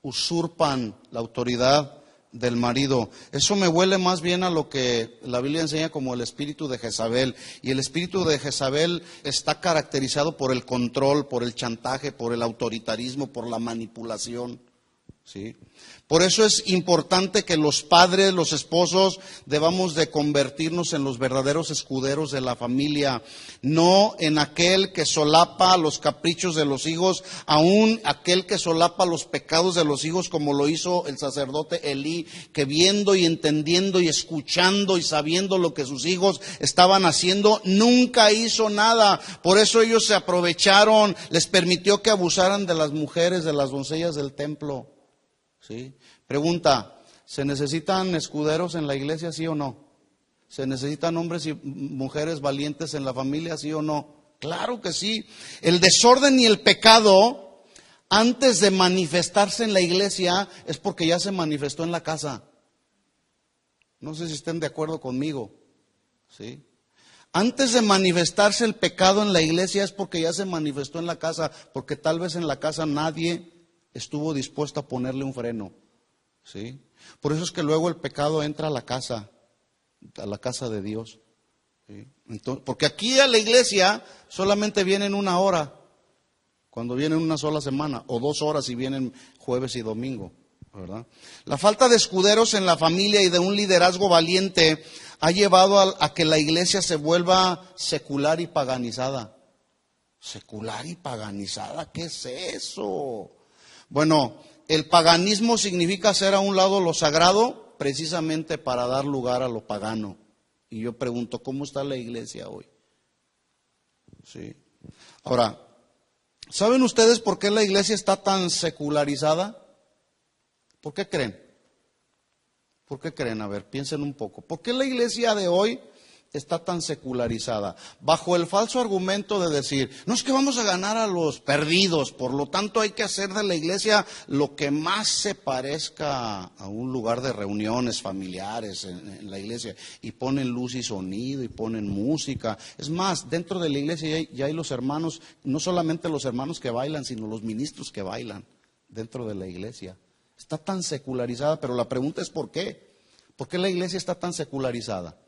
usurpan la autoridad del marido. Eso me huele más bien a lo que la Biblia enseña como el espíritu de Jezabel. Y el espíritu de Jezabel está caracterizado por el control, por el chantaje, por el autoritarismo, por la manipulación, ¿sí? Por eso es importante que los padres, los esposos, debamos de convertirnos en los verdaderos escuderos de la familia, no en aquel que solapa los caprichos de los hijos, aún aquel que solapa los pecados de los hijos, como lo hizo el sacerdote Elí, que viendo y entendiendo y escuchando y sabiendo lo que sus hijos estaban haciendo, nunca hizo nada. Por eso ellos se aprovecharon, les permitió que abusaran de las mujeres, de las doncellas del templo. ¿Sí? Pregunta, ¿se necesitan escuderos en la iglesia, sí o no? ¿Se necesitan hombres y mujeres valientes en la familia, sí o no? Claro que sí. El desorden y el pecado, antes de manifestarse en la iglesia, es porque ya se manifestó en la casa. No sé si estén de acuerdo conmigo, ¿sí? Antes de manifestarse el pecado en la iglesia es porque ya se manifestó en la casa, porque tal vez en la casa nadie estuvo dispuesto a ponerle un freno, ¿sí? Por eso es que luego el pecado entra a la casa de Dios, ¿sí? Entonces, porque aquí a la iglesia solamente vienen una hora, cuando vienen una sola semana, o 2 horas si vienen jueves y domingo, ¿verdad? La falta de escuderos en la familia y de un liderazgo valiente ha llevado a que la iglesia se vuelva secular y paganizada. ¿Secular y paganizada? ¿Qué es eso? Bueno, el paganismo significa hacer a un lado lo sagrado precisamente para dar lugar a lo pagano. Y yo pregunto, ¿cómo está la iglesia hoy? Sí. Ahora, ¿saben ustedes por qué la iglesia está tan secularizada? ¿Por qué creen? ¿Por qué creen? A ver, piensen un poco. ¿Por qué la iglesia de hoy está tan secularizada? Bajo el falso argumento de decir, no es que vamos a ganar a los perdidos, por lo tanto hay que hacer de la iglesia lo que más se parezca a un lugar de reuniones familiares en la iglesia. Y ponen luz y sonido y ponen música. Es más, dentro de la iglesia ya hay los hermanos, no solamente los hermanos que bailan, sino los ministros que bailan dentro de la iglesia. Está tan secularizada, pero la pregunta es ¿por qué? ¿Por qué la iglesia está tan secularizada?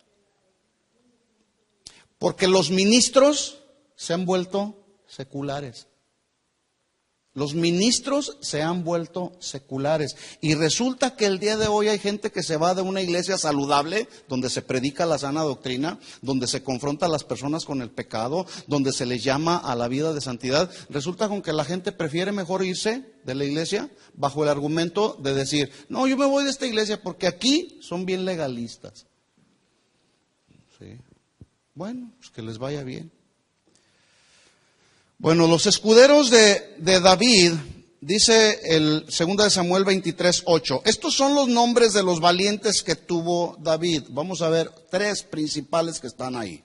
Porque los ministros se han vuelto seculares. Los ministros se han vuelto seculares. Y resulta que el día de hoy hay gente que se va de una iglesia saludable, donde se predica la sana doctrina, donde se confronta a las personas con el pecado, donde se les llama a la vida de santidad. Resulta con que la gente prefiere mejor irse de la iglesia bajo el argumento de decir, no, yo me voy de esta iglesia porque aquí son bien legalistas. Sí. Bueno, pues que les vaya bien. Bueno, los escuderos de David, dice el 2 de Samuel 23:8. Estos son los nombres de los valientes que tuvo David. Vamos a ver 3 principales que están ahí.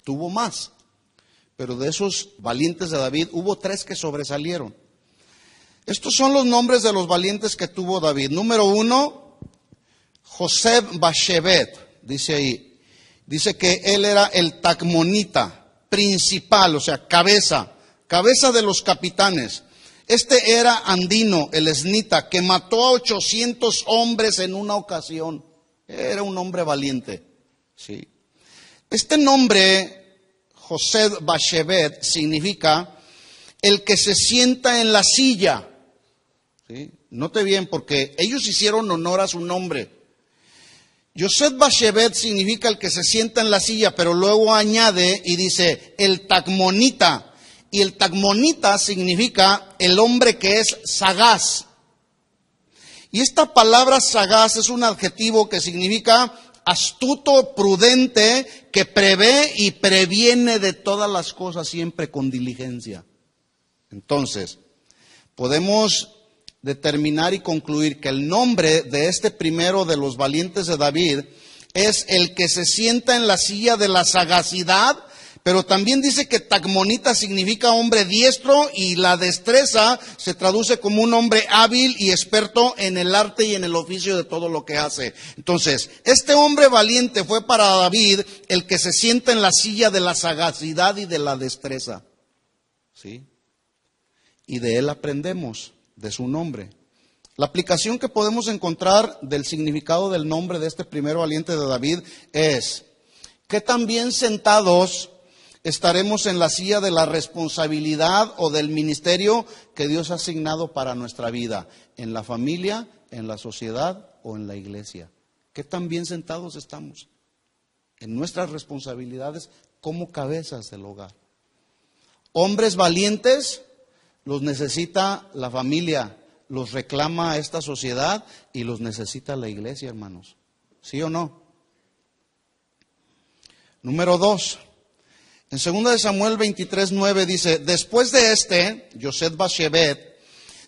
Tuvo más, pero de esos valientes de David hubo 3 que sobresalieron. Estos son los nombres de los valientes que tuvo David. Número 1, Joseb-Bashebet, dice ahí. Dice que él era el tacmonita principal, o sea, cabeza de los capitanes. Este era Andino, el esnita, que mató a 800 hombres en una ocasión. Era un hombre valiente, sí. Este nombre, Joseb-Bashebet, significa el que se sienta en la silla, ¿sí? Note bien, porque ellos hicieron honor a su nombre. Joseb-Bashebet significa el que se sienta en la silla, pero luego añade y dice el tacmonita. Y el tacmonita significa el hombre que es sagaz. Y esta palabra sagaz es un adjetivo que significa astuto, prudente, que prevé y previene de todas las cosas siempre con diligencia. Entonces, podemos determinar y concluir que el nombre de este primero de los valientes de David es el que se sienta en la silla de la sagacidad, pero también dice que tacmonita significa hombre diestro y la destreza se traduce como un hombre hábil y experto en el arte y en el oficio de todo lo que hace. Entonces, este hombre valiente fue para David el que se sienta en la silla de la sagacidad y de la destreza, ¿sí? Y de él aprendemos, de su nombre. La aplicación que podemos encontrar del significado del nombre de este primer valiente de David es que también sentados estaremos en la silla de la responsabilidad o del ministerio que Dios ha asignado para nuestra vida, en la familia, en la sociedad o en la iglesia. Que también sentados estamos en nuestras responsabilidades como cabezas del hogar. Hombres valientes los necesita la familia, los reclama esta sociedad y los necesita la iglesia, hermanos. ¿Sí o no? Número 2. En 2 de Samuel 23:9 dice, después de este, Joseb-Bashebet,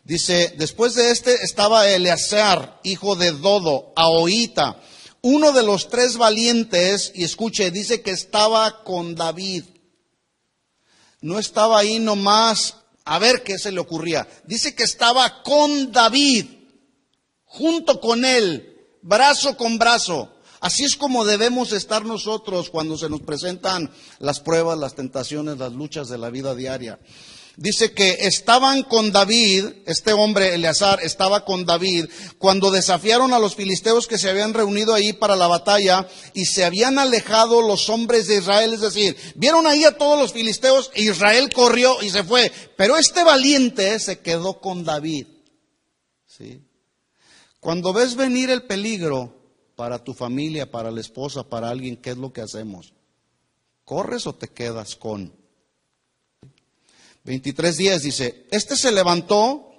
dice, después de este estaba Eleazar, hijo de Dodo, Ahoita, uno de los 3 valientes, y escuche, dice que estaba con David. No estaba ahí nomás a ver qué se le ocurría. Dice que estaba con David, junto con él, brazo con brazo. Así es como debemos estar nosotros cuando se nos presentan las pruebas, las tentaciones, las luchas de la vida diaria. Dice que estaban con David, este hombre Eleazar estaba con David cuando desafiaron a los filisteos que se habían reunido ahí para la batalla y se habían alejado los hombres de Israel. Es decir, vieron ahí a todos los filisteos e Israel corrió y se fue. Pero este valiente se quedó con David. ¿Sí? Cuando ves venir el peligro para tu familia, para la esposa, para alguien, ¿qué es lo que hacemos? ¿Corres o te quedas con? 23:10 dice, este se levantó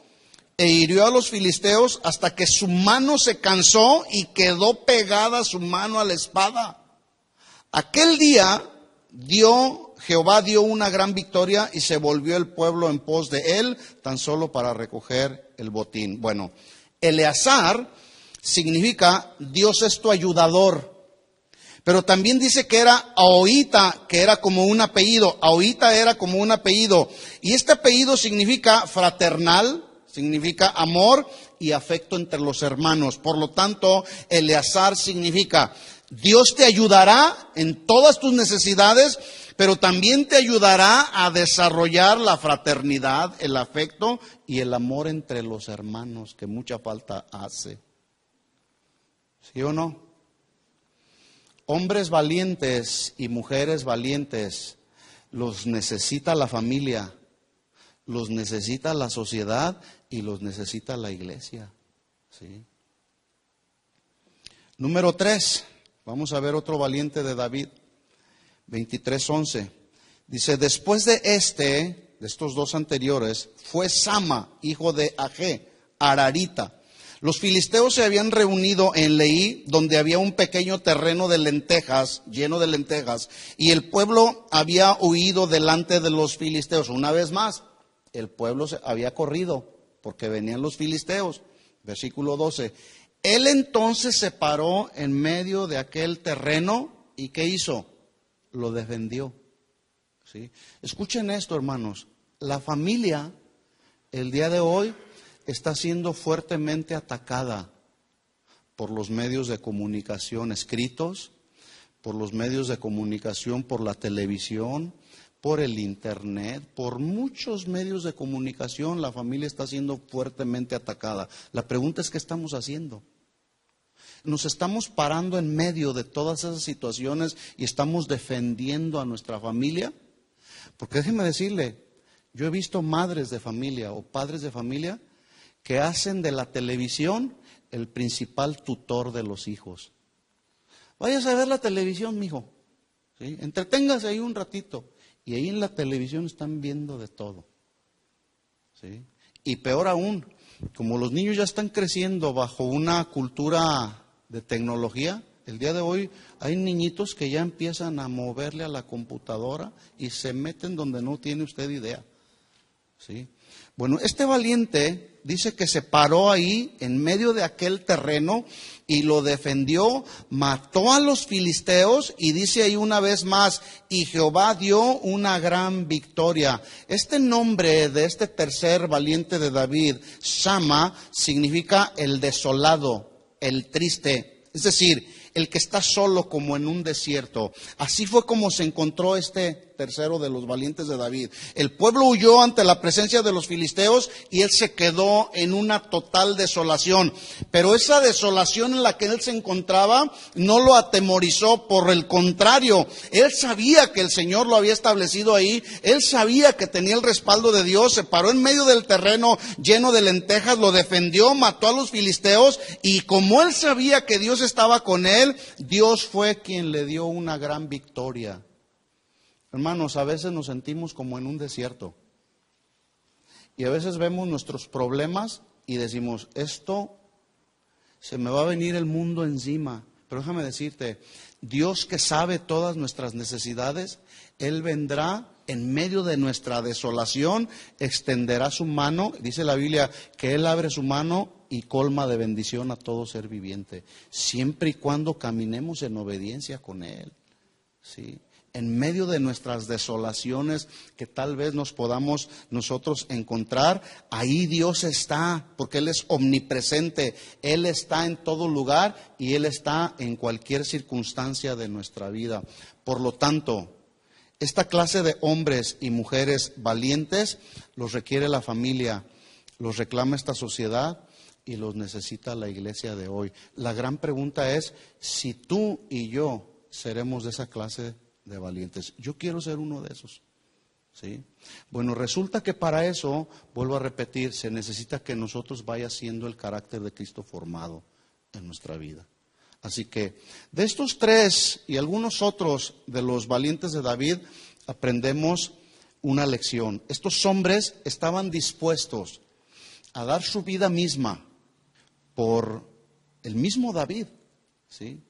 e hirió a los filisteos hasta que su mano se cansó y quedó pegada su mano a la espada. Aquel día Jehová dio una gran victoria y se volvió el pueblo en pos de él, tan solo para recoger el botín. Bueno, Eleazar significa Dios es tu ayudador. Pero también dice que era Ahoita, que era como un apellido. Ahoita era como un apellido. Y este apellido significa fraternal, significa amor y afecto entre los hermanos. Por lo tanto, Eleazar significa Dios te ayudará en todas tus necesidades, pero también te ayudará a desarrollar la fraternidad, el afecto y el amor entre los hermanos, que mucha falta hace. ¿Sí o no? Hombres valientes y mujeres valientes los necesita la familia, los necesita la sociedad y los necesita la iglesia. ¿Sí? Número 3, vamos a ver otro valiente de David, 23:11. Dice, después de estos dos anteriores, fue Sama, hijo de Agé, Ararita. Los filisteos se habían reunido en Leí, donde había un pequeño terreno de lentejas, lleno de lentejas, y el pueblo había huido delante de los filisteos. Una vez más, el pueblo había corrido, porque venían los filisteos. Versículo 12. Él entonces se paró en medio de aquel terreno, ¿y qué hizo? Lo defendió. ¿Sí? Escuchen esto, hermanos. La familia, el día de hoy, está siendo fuertemente atacada por los medios de comunicación escritos, por los medios de comunicación, por la televisión, por el internet, por muchos medios de comunicación. La familia está siendo fuertemente atacada. La pregunta es, ¿qué estamos haciendo? Nos estamos parando en medio de todas esas situaciones y estamos defendiendo a nuestra familia. Porque déjeme decirle, yo he visto madres de familia o padres de familia que hacen de la televisión el principal tutor de los hijos. Váyase a ver la televisión, mijo. ¿Sí? Entreténgase ahí un ratito. Y ahí en la televisión están viendo de todo. ¿Sí? Y peor aún, como los niños ya están creciendo bajo una cultura de tecnología, el día de hoy hay niñitos que ya empiezan a moverle a la computadora y se meten donde no tiene usted idea. ¿Sí? Bueno, este valiente dice que se paró ahí en medio de aquel terreno y lo defendió, mató a los filisteos y dice ahí una vez más, y Jehová dio una gran victoria. Este nombre de este tercer valiente de David, Sama, significa el desolado, el triste, es decir, el que está solo como en un desierto. Así fue como se encontró este tercero de los valientes de David. El pueblo huyó ante la presencia de los filisteos y él se quedó en una total desolación. Pero esa desolación en la que él se encontraba no lo atemorizó, por el contrario, él sabía que el Señor lo había establecido ahí, él sabía que tenía el respaldo de Dios, se paró en medio del terreno lleno de lentejas, lo defendió, mató a los filisteos y como él sabía que Dios estaba con él, Dios fue quien le dio una gran victoria. Hermanos, a veces nos sentimos como en un desierto. Y a veces vemos nuestros problemas y decimos, esto se me va a venir el mundo encima. Pero déjame decirte, Dios que sabe todas nuestras necesidades, Él vendrá en medio de nuestra desolación, extenderá su mano. Dice la Biblia que Él abre su mano y colma de bendición a todo ser viviente, siempre y cuando caminemos en obediencia con Él. ¿Sí? en medio de nuestras desolaciones que tal vez nos podamos nosotros encontrar, ahí Dios está, porque Él es omnipresente, Él está en todo lugar y Él está en cualquier circunstancia de nuestra vida. Por lo tanto, esta clase de hombres y mujeres valientes los requiere la familia, los reclama esta sociedad y los necesita la iglesia de hoy. La gran pregunta es si tú y yo seremos de esa clase de valientes. Yo quiero ser uno de esos. ¿Sí? Bueno, resulta que para eso, vuelvo a repetir, se necesita que nosotros vaya siendo el carácter de Cristo formado en nuestra vida. Así que de estos tres y algunos otros de los valientes de David aprendemos una lección. Estos hombres estaban dispuestos a dar su vida misma por el mismo David. ¿Sí?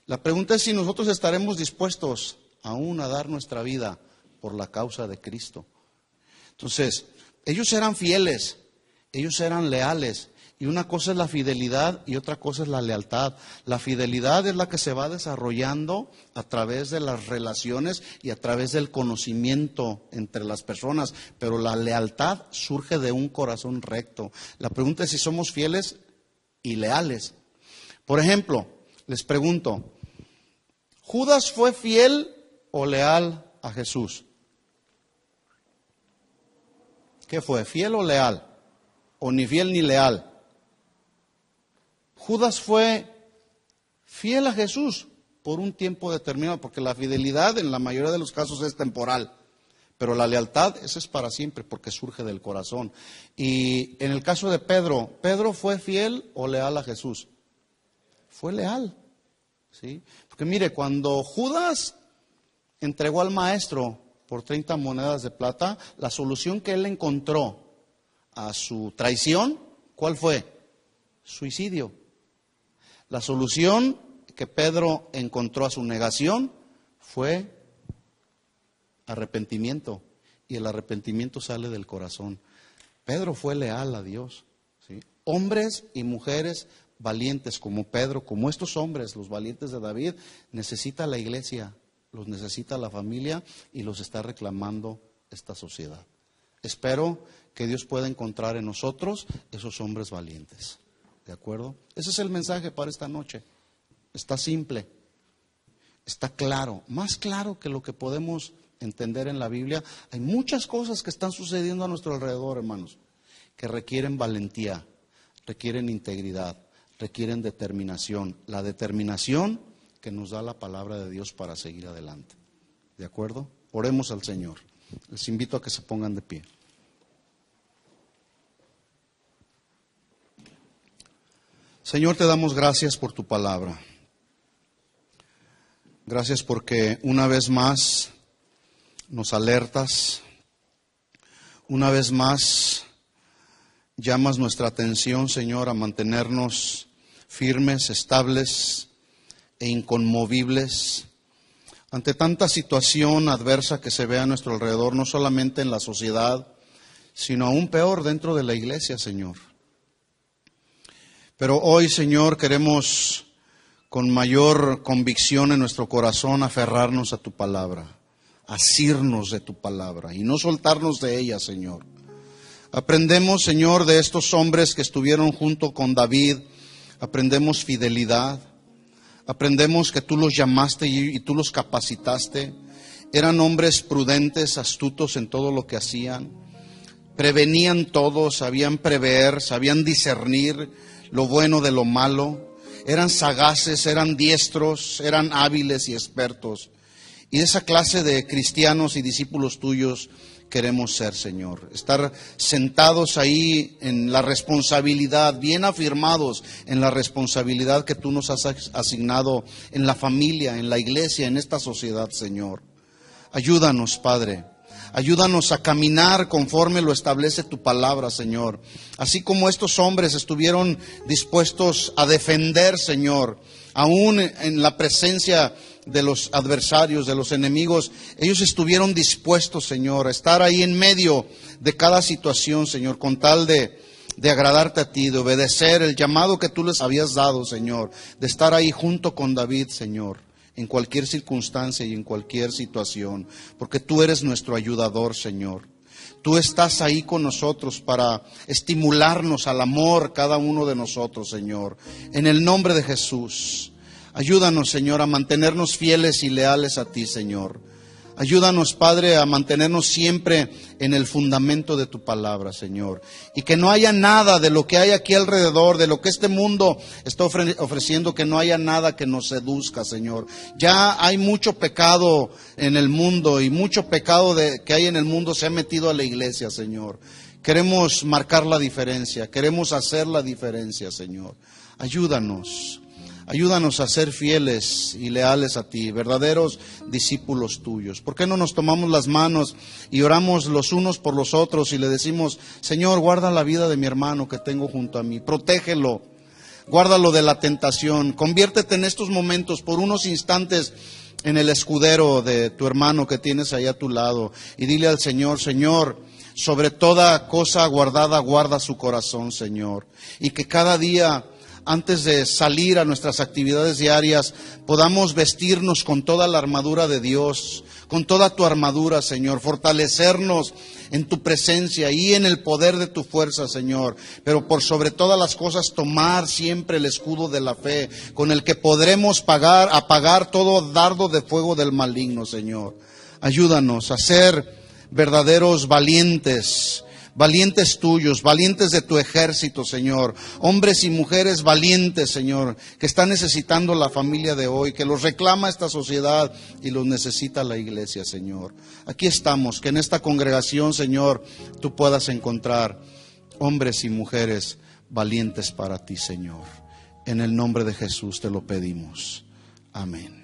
La pregunta es si nosotros estaremos dispuestos aún a dar nuestra vida por la causa de Cristo. Entonces, ellos eran fieles, ellos eran leales. Y una cosa es la fidelidad y otra cosa es la lealtad. La fidelidad es la que se va desarrollando a través de las relaciones y a través del conocimiento entre las personas. Pero la lealtad surge de un corazón recto. La pregunta es si somos fieles y leales. Por ejemplo, les pregunto, ¿Judas fue fiel o leal a Jesús? ¿Qué fue? ¿Fiel o leal? ¿O ni fiel ni leal? Judas fue fiel a Jesús por un tiempo determinado, porque la fidelidad en la mayoría de los casos es temporal, pero la lealtad esa es para siempre porque surge del corazón. Y en el caso de Pedro, ¿Pedro fue fiel o leal a Jesús? Fue leal, ¿sí? Porque mire, cuando Judas entregó al maestro por 30 monedas de plata, la solución que él encontró a su traición, ¿cuál fue? Suicidio. La solución que Pedro encontró a su negación fue arrepentimiento. Y el arrepentimiento sale del corazón. Pedro fue leal a Dios. ¿Sí? Hombres y mujeres valientes como Pedro, como estos hombres, los valientes de David, necesita la iglesia, los necesita la familia y los está reclamando esta sociedad. Espero que Dios pueda encontrar en nosotros esos hombres valientes. ¿De acuerdo? Ese es el mensaje para esta noche. Está simple, está claro, más claro que lo que podemos entender en la Biblia. Hay muchas cosas que están sucediendo a nuestro alrededor, hermanos, que requieren valentía, requieren integridad, requieren determinación. La determinación que nos da la palabra de Dios para seguir adelante. ¿De acuerdo? Oremos al Señor. Les invito a que se pongan de pie. Señor, te damos gracias por tu palabra. Gracias porque una vez más nos alertas, una vez más llamas nuestra atención, Señor, a mantenernos firmes, estables e inconmovibles ante tanta situación adversa que se ve a nuestro alrededor, no solamente en la sociedad, sino aún peor dentro de la iglesia, Señor. Pero hoy, Señor, queremos con mayor convicción en nuestro corazón aferrarnos a tu palabra, asirnos de tu palabra y no soltarnos de ella, Señor. Aprendemos, Señor, de estos hombres que estuvieron junto con David, aprendemos fidelidad, aprendemos que tú los llamaste y tú los capacitaste. Eran hombres prudentes, astutos en todo lo que hacían, prevenían todo, sabían prever, sabían discernir lo bueno de lo malo, eran sagaces, eran diestros, eran hábiles y expertos. Y esa clase de cristianos y discípulos tuyos queremos ser, Señor. Estar sentados ahí en la responsabilidad, bien afirmados en la responsabilidad que tú nos has asignado en la familia, en la iglesia, en esta sociedad, Señor. Ayúdanos, Padre. Ayúdanos a caminar conforme lo establece tu palabra, Señor. Así como estos hombres estuvieron dispuestos a defender, Señor, aún en la presencia de los adversarios, de los enemigos, ellos estuvieron dispuestos, Señor, a estar ahí en medio de cada situación, Señor, con tal de agradarte a ti, de obedecer el llamado que tú les habías dado, Señor, de estar ahí junto con David, Señor, en cualquier circunstancia y en cualquier situación, porque tú eres nuestro ayudador, Señor. Tú estás ahí con nosotros para estimularnos al amor, cada uno de nosotros, Señor. En el nombre de Jesús, ayúdanos, Señor, a mantenernos fieles y leales a ti, Señor. Ayúdanos, Padre, a mantenernos siempre en el fundamento de tu palabra, Señor. Y que no haya nada de lo que hay aquí alrededor, de lo que este mundo está ofreciendo, que no haya nada que nos seduzca, Señor. Ya hay mucho pecado en el mundo y mucho pecado que hay en el mundo se ha metido a la iglesia, Señor. Queremos marcar la diferencia, queremos hacer la diferencia, Señor. Ayúdanos. Ayúdanos a ser fieles y leales a ti, verdaderos discípulos tuyos. ¿Por qué no nos tomamos las manos y oramos los unos por los otros y le decimos: Señor, guarda la vida de mi hermano que tengo junto a mí, protégelo, guárdalo de la tentación, conviértete en estos momentos por unos instantes en el escudero de tu hermano que tienes ahí a tu lado y dile al Señor: Señor, sobre toda cosa guardada, guarda su corazón, Señor, y que cada día, antes de salir a nuestras actividades diarias, podamos vestirnos con toda la armadura de Dios, con toda tu armadura, Señor, fortalecernos en tu presencia y en el poder de tu fuerza, Señor, pero por sobre todas las cosas tomar siempre el escudo de la fe, con el que podremos apagar todo dardo de fuego del maligno, Señor. Ayúdanos a ser verdaderos valientes, valientes tuyos, valientes de tu ejército, Señor. Hombres y mujeres valientes, Señor, que están necesitando la familia de hoy, que los reclama esta sociedad y los necesita la iglesia, Señor. Aquí estamos, que en esta congregación, Señor, tú puedas encontrar hombres y mujeres valientes para ti, Señor. En el nombre de Jesús te lo pedimos. Amén.